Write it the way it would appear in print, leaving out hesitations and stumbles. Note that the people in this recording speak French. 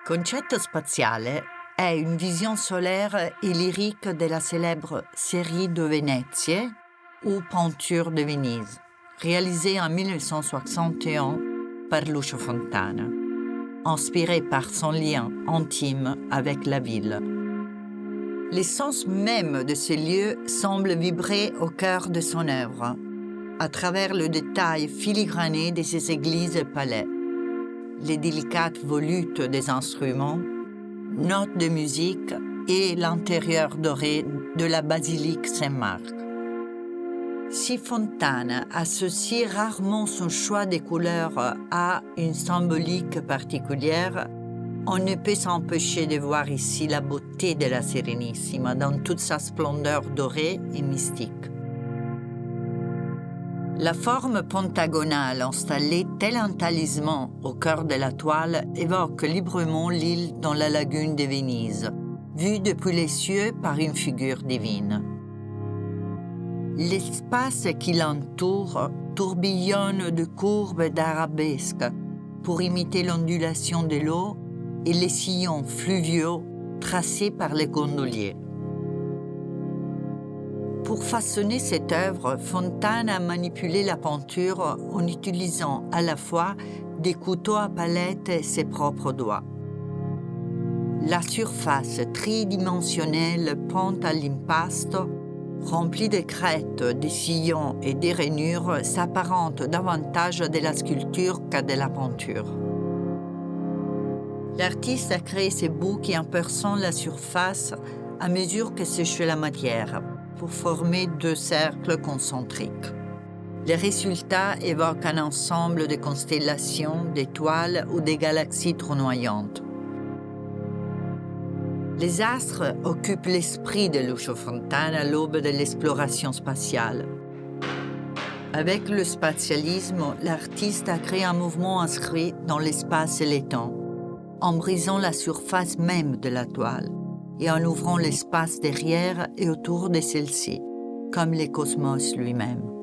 Concetto spaziale è une vision solaire et lyrique de la célèbre série de Vénétie ou Peinture de Venise, réalisée en 1961 par Lucio Fontana, inspirée par son lien intime avec la ville. L'essence même de ce lieu semble vibrer au cœur de son œuvre, à travers le détail filigrané de ses églises et palais, les délicates volutes des instruments, notes de musique et l'intérieur doré de la basilique Saint-Marc. Si Fontana associe rarement son choix des couleurs à une symbolique particulière, on ne peut s'empêcher de voir ici la beauté de la Sérénissima dans toute sa splendeur dorée et mystique. La forme pentagonale installée tel un talisman au cœur de la toile évoque librement l'île dans la lagune de Venise, vue depuis les cieux par une figure divine. L'espace qui l'entoure tourbillonne de courbes et d'arabesques pour imiter l'ondulation de l'eau et les sillons fluviaux tracés par les gondoliers. Pour façonner cette œuvre, Fontana a manipulé la peinture en utilisant à la fois des couteaux à palette et ses propres doigts. La surface tridimensionnelle peinte à l'impasto, remplie de crêtes, de sillons et de rainures, s'apparente davantage de la sculpture qu'à de la peinture. L'artiste a créé ces boucles en perçant la surface à mesure que sèche la matière, pour former deux cercles concentriques. Les résultats évoquent un ensemble de constellations, d'étoiles ou des galaxies tournoyantes. Les astres occupent l'esprit de Lucio Fontana à l'aube de l'exploration spatiale. Avec le spatialisme, l'artiste a créé un mouvement inscrit dans l'espace et le temps, en brisant la surface même de la toile et en ouvrant l'espace derrière et autour de celle-ci, comme le cosmos lui-même.